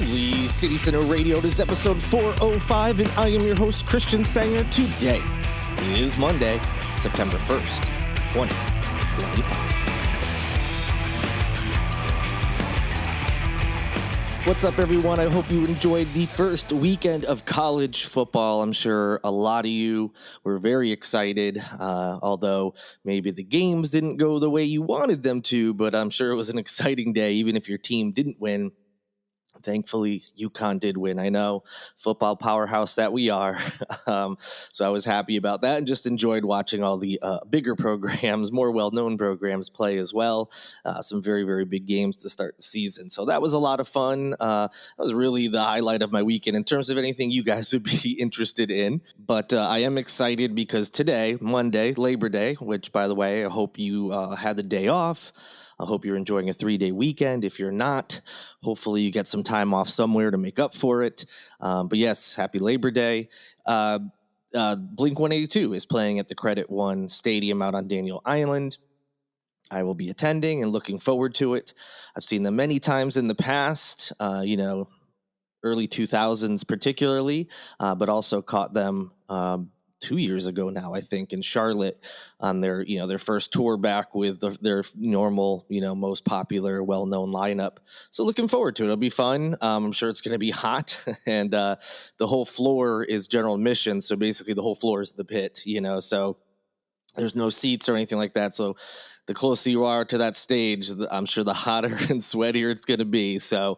Holy City Center Radio. It is episode 405, and I am your host, Christian Sanger. Today is Monday, September 1st, 2025. What's up, everyone? I hope you enjoyed the first weekend of college football. I'm sure a lot of you were very excited, although maybe the games didn't go the way you wanted them to, but I'm sure it was an exciting day, even if your team didn't win. Thankfully, UConn did win. I know, football powerhouse that we are. So I was happy about that and just enjoyed watching all the bigger programs, more well-known programs play as well. Some very, very big games to start the season. So that was a lot of fun. That was really the highlight of my weekend in terms of anything you guys would be interested in. But I am excited because today, Monday, Labor Day, which, by the way, I hope you had the day off. I hope you're enjoying a 3-day weekend. If you're not, hopefully you get some time off somewhere to make up for it. But yes, happy Labor Day. Blink-182 is playing at the Credit One Stadium out on Daniel Island. I will be attending and looking forward to it. I've seen them many times in the past, early 2000s particularly, but also caught them 2 years ago now, I think, in Charlotte on their first tour back with their normal, most popular, well-known lineup. So looking forward to it. It'll be fun. I'm sure it's going to be hot, and the whole floor is general admission. So basically the whole floor is the pit, so there's no seats or anything like that. So the closer you are to that stage, I'm sure the hotter and sweatier it's going to be. So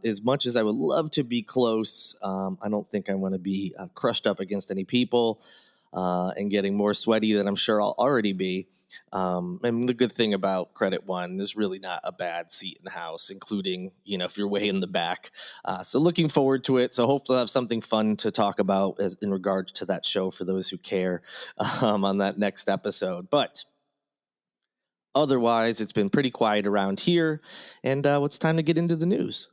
as much as I would love to be close, I don't think I want to be crushed up against any people and getting more sweaty than I'm sure I'll already be. And the good thing about Credit One, there's really not a bad seat in the house, including, if you're way in the back. So looking forward to it. So hopefully I'll have something fun to talk about in regards to that show for those who care on that next episode. But otherwise, it's been pretty quiet around here. And it's time to get into the news.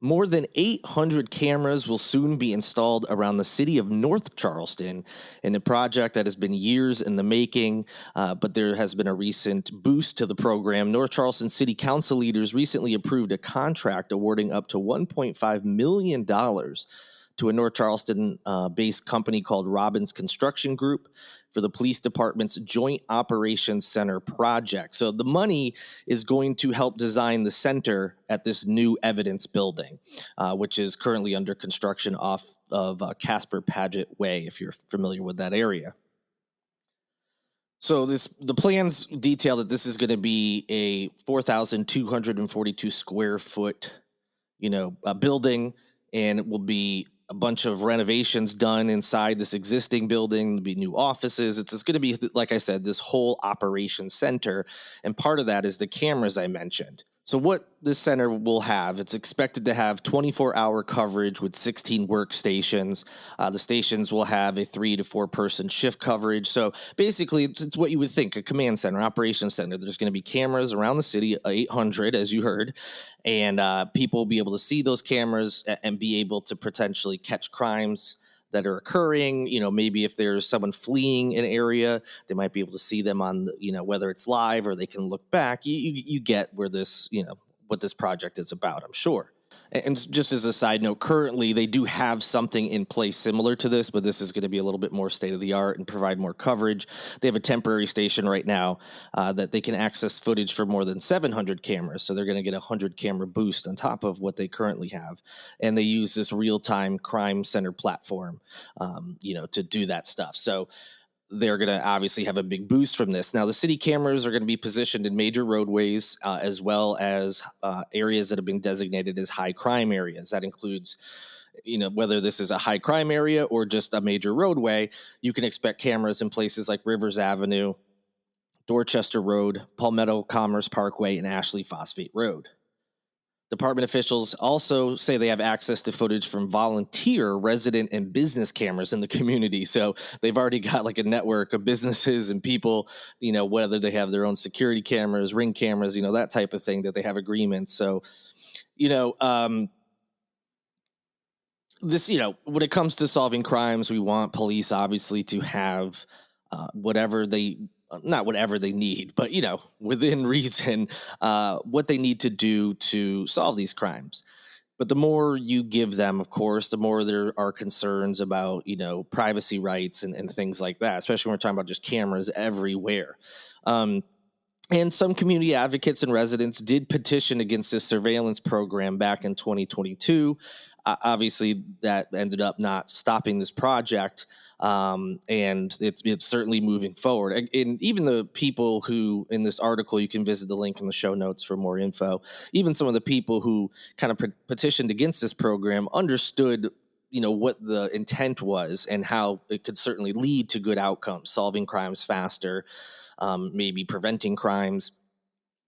More than 800 cameras will soon be installed around the city of North Charleston in a project that has been years in the making, but there has been a recent boost to the program. North Charleston City Council leaders recently approved a contract awarding up to $1.5 million to a North Charleston-based company called Robbins Construction Group for the police department's Joint Operations Center project. So the money is going to help design the center at this new evidence building, which is currently under construction off of Casper Paget Way, if you're familiar with that area. So the plans detail that this is going to be a 4,242 square foot, building, and it will be a bunch of renovations done inside this existing building. There'll be new offices. It's going to be, like I said, this whole operations center. And part of that is the cameras I mentioned. So what this center will have, it's expected to have 24-hour coverage with 16 workstations. The stations will have a 3 to 4 person shift coverage. So basically, it's what you would think, a command center, operations center. There's going to be cameras around the city, 800, as you heard, and people will be able to see those cameras and be able to potentially catch crimes that are occurring. Maybe if there's someone fleeing an area, they might be able to see them on, whether it's live or they can look back. You get where this, what this project is about, I'm sure. And just as a side note, currently they do have something in place similar to this, but this is going to be a little bit more state of the art and provide more coverage. They have a temporary station right now that they can access footage for more than 700 cameras. So they're going to get a 100 camera boost on top of what they currently have. And they use this real-time crime center platform, to do that stuff. So they're going to obviously have a big boost from this. Now, the city cameras are going to be positioned in major roadways as well as areas that have been designated as high crime areas. That includes, whether this is a high crime area or just a major roadway, you can expect cameras in places like Rivers Avenue, Dorchester Road, Palmetto Commerce Parkway, and Ashley Phosphate Road. Department officials also say they have access to footage from volunteer, resident, and business cameras in the community. So they've already got like a network of businesses and people, whether they have their own security cameras, ring cameras, that type of thing, that they have agreements. So, this, when it comes to solving crimes, we want police obviously to have whatever they not whatever they need, but within reason, what they need to do to solve these crimes. But the more you give them, of course, the more there are concerns about, privacy rights and things like that, especially when we're talking about just cameras everywhere. And some community advocates and residents did petition against this surveillance program back in 2022. Obviously, that ended up not stopping this project, and it's certainly moving forward. And even the people who, in this article, you can visit the link in the show notes for more info. Even some of the people who kind of petitioned against this program understood what the intent was and how it could certainly lead to good outcomes, solving crimes faster, maybe preventing crimes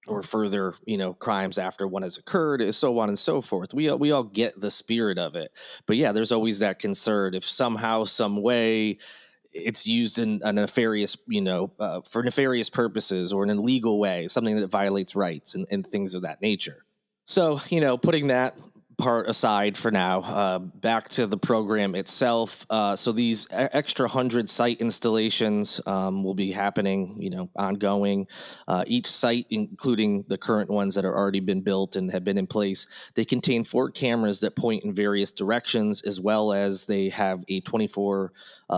or further, crimes after one has occurred, so on and so forth. We all get the spirit of it, but yeah, there's always that concern if somehow, some way, it's used in a nefarious, for nefarious purposes or in an illegal way, something that violates rights and things of that nature. So, putting that part aside for now, back to the program itself. So these extra 100 site installations will be happening, ongoing. Each site, including the current ones that are already been built and have been in place, they contain 4 cameras that point in various directions, as well as they have a 24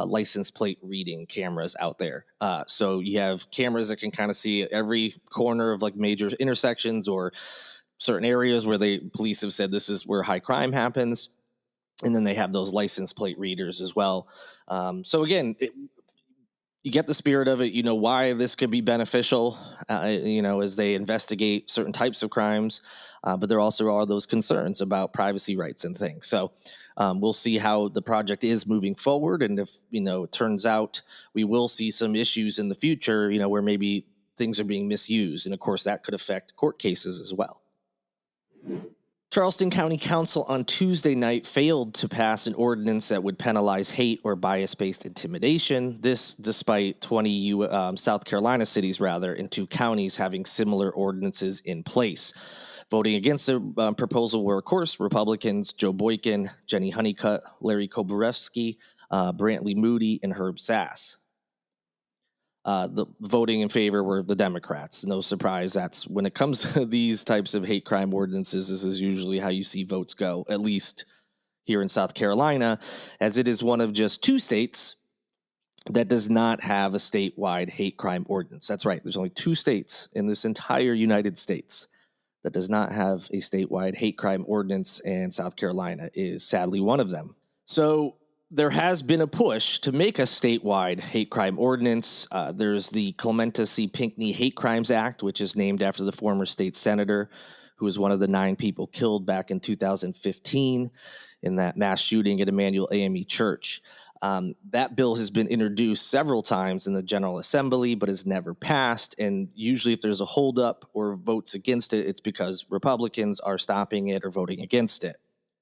license plate reading cameras out there. So you have cameras that can kind of see every corner of like major intersections or certain areas where police have said this is where high crime happens. And then they have those license plate readers as well. So again, you get the spirit of it, why this could be beneficial, as they investigate certain types of crimes. But there also are those concerns about privacy rights and things. So we'll see how the project is moving forward. And if, it turns out we will see some issues in the future, where maybe things are being misused. And of course, that could affect court cases as well. Charleston County Council on Tuesday night failed to pass an ordinance that would penalize hate or bias-based intimidation. This despite 20 South Carolina cities, and 2 counties having similar ordinances in place. Voting against the proposal were, of course, Republicans Joe Boykin, Jenny Honeycutt, Larry Koborewski, Brantley Moody, and Herb Sass. The voting in favor were the Democrats. No surprise. That's when it comes to these types of hate crime ordinances, this is usually how you see votes go, at least here in South Carolina, as it is one of just 2 states that does not have a statewide hate crime ordinance. That's right. There's only 2 states in this entire United States that does not have a statewide hate crime ordinance, and South Carolina is sadly one of them. So there has been a push to make a statewide hate crime ordinance. There's the Clementa C. Pinckney Hate Crimes Act, which is named after the former state senator who was one of the 9 people killed back in 2015 in that mass shooting at Emmanuel AME Church. That bill has been introduced several times in the General Assembly, but has never passed. And usually if there's a holdup or votes against it, it's because Republicans are stopping it or voting against it.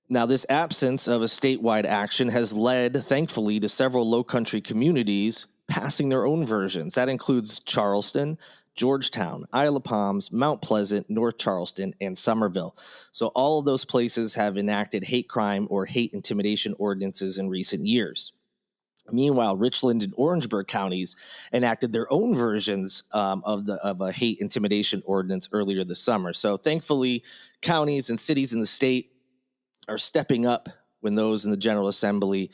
Now, this absence of a statewide action has led, thankfully, to several low-country communities passing their own versions. That includes Charleston, Georgetown, Isle of Palms, Mount Pleasant, North Charleston, and Somerville. So all of those places have enacted hate crime or hate intimidation ordinances in recent years. Meanwhile, Richland and Orangeburg counties enacted their own versions of a hate intimidation ordinance earlier this summer. So thankfully, counties and cities in the state are stepping up when those in the General Assembly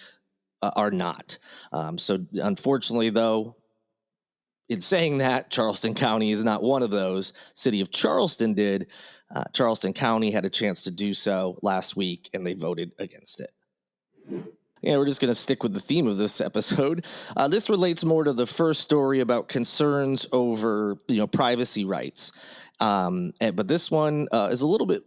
are not. So unfortunately, though, in saying that, Charleston County is not one of those. City of Charleston did. Charleston County had a chance to do so last week, and they voted against it. Yeah, we're just going to stick with the theme of this episode. This relates more to the first story about concerns over, privacy rights. But this one is a little bit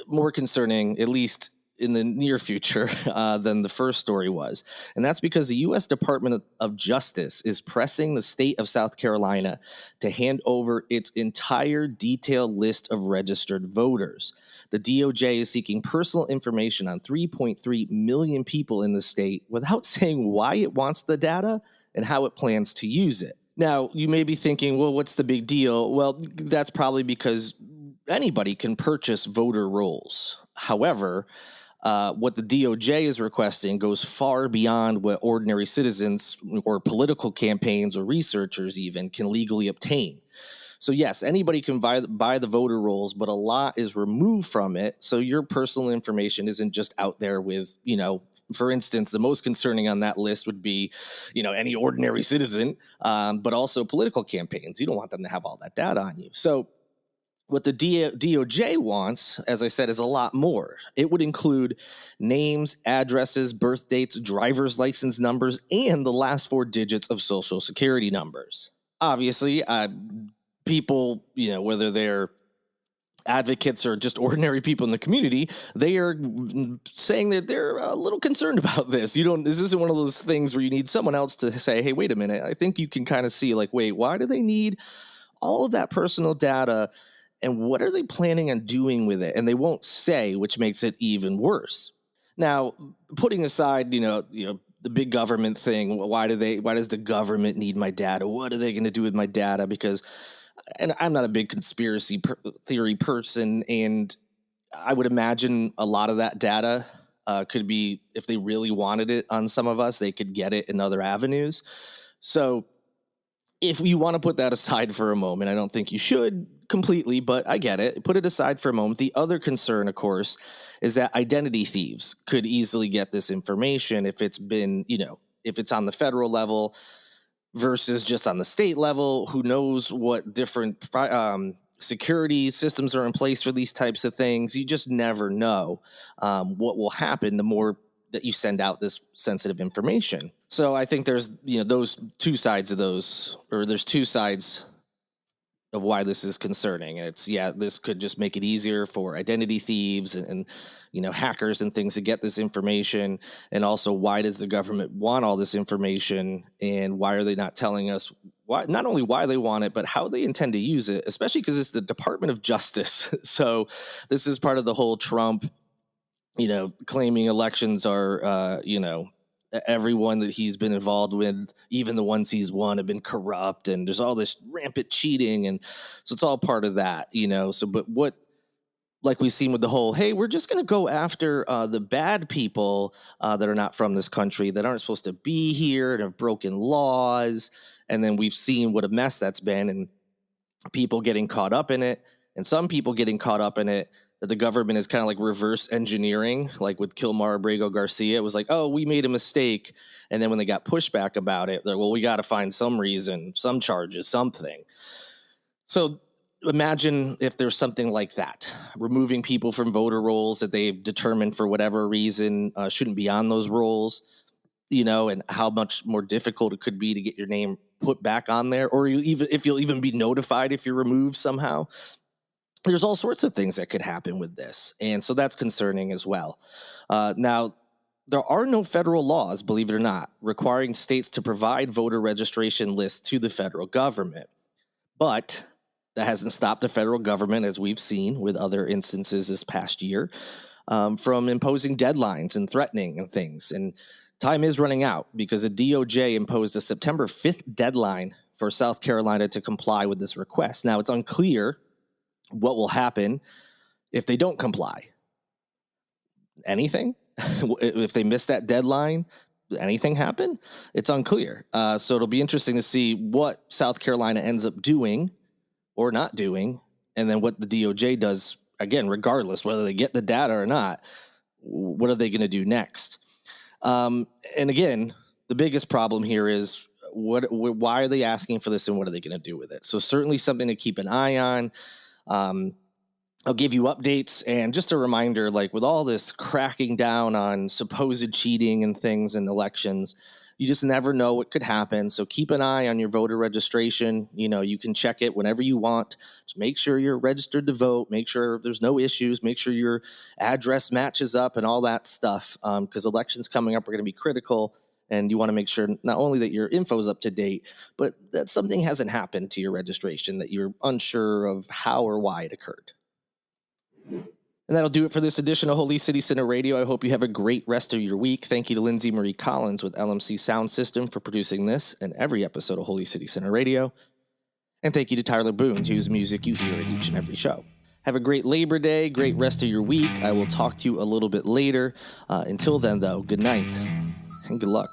more concerning, at least in the near future, than the first story was. And that's because the U.S. Department of Justice is pressing the state of South Carolina to hand over its entire detailed list of registered voters. The DOJ is seeking personal information on 3.3 million people in the state without saying why it wants the data and how it plans to use it. Now, you may be thinking, well, what's the big deal? Well, that's probably because anybody can purchase voter rolls. However, What the DOJ is requesting goes far beyond what ordinary citizens or political campaigns or researchers even can legally obtain. So yes, anybody can buy the voter rolls, but a lot is removed from it. So your personal information isn't just out there with, for instance, the most concerning on that list would be, any ordinary citizen, but also political campaigns. You don't want them to have all that data on you. So what the DOJ wants, as I said, is a lot more. It would include names, addresses, birth dates, driver's license numbers, and the last 4 digits of social security numbers. Obviously, people, whether they're advocates or just ordinary people in the community, they are saying that they're a little concerned about this. This isn't one of those things where you need someone else to say, hey, wait a minute. I think you can kind of see like, wait, why do they need all of that personal data? And what are they planning on doing with it? And they won't say, which makes it even worse. Now, putting aside, the big government thing, why does the government need my data? What are they going to do with my data? Because, and I'm not a big conspiracy theory person, and I would imagine a lot of that data could be, if they really wanted it on some of us, they could get it in other avenues. So if you want to put that aside for a moment, I don't think you should completely, but I get it. Put it aside for a moment. The other concern, of course, is that identity thieves could easily get this information if it's been, if it's on the federal level versus just on the state level. Who knows what different security systems are in place for these types of things? You just never know what will happen the more that you send out this sensitive information. So I think there's, those two sides of those, or there's two sides of why this is concerning. And it's, this could just make it easier for identity thieves and hackers and things to get this information. And also, why does the government want all this information? And why are they not telling us not only why they want it, but how they intend to use it, especially because it's the Department of Justice. So this is part of the whole Trump, claiming elections are, everyone that he's been involved with, even the ones he's won, have been corrupt, and there's all this rampant cheating. And so it's all part of that, so, but what, like we've seen with the whole, hey, we're just going to go after the bad people that are not from this country, that aren't supposed to be here and have broken laws. And then we've seen what a mess that's been, and people getting caught up in it, and some people getting caught up in it that the government is kind of like reverse engineering, like with Kilmar Abrego Garcia. It was like, oh, we made a mistake. And then when they got pushback about it, they're, well, we got to find some reason, some charges, something. So imagine if there's something like that, removing people from voter rolls that they've determined for whatever reason shouldn't be on those rolls, and how much more difficult it could be to get your name put back on there, or if you'll even be notified if you're removed somehow. There's all sorts of things that could happen with this. And so that's concerning as well. Now, there are no federal laws, believe it or not, requiring states to provide voter registration lists to the federal government. But that hasn't stopped the federal government, as we've seen with other instances this past year, from imposing deadlines and threatening and things. And time is running out because the DOJ imposed a September 5th deadline for South Carolina to comply with this request. Now, it's unclear what will happen if they don't comply. Anything? If they miss that deadline, anything happen? It's unclear. So it'll be interesting to see what South Carolina ends up doing or not doing, and then what the DOJ does, again, regardless whether they get the data or not. What are they going to do next? And again, the biggest problem here is why are they asking for this, and what are they going to do with it? So certainly something to keep an eye on. I'll give you updates, and just a reminder, like with all this cracking down on supposed cheating and things in elections, you just never know what could happen. So keep an eye on your voter registration. You can check it whenever you want. Just make sure you're registered to vote. Make sure there's no issues. Make sure your address matches up and all that stuff, because elections coming up are going to be critical. And you want to make sure not only that your info is up to date, but that something hasn't happened to your registration, that you're unsure of how or why it occurred. And that'll do it for this edition of Holy City Center Radio. I hope you have a great rest of your week. Thank you to Lindsay Marie Collins with LMC Sound System for producing this and every episode of Holy City Center Radio. And thank you to Tyler Boone, whose music you hear in each and every show. Have a great Labor Day, great rest of your week. I will talk to you a little bit later. Until then, though, good night and good luck.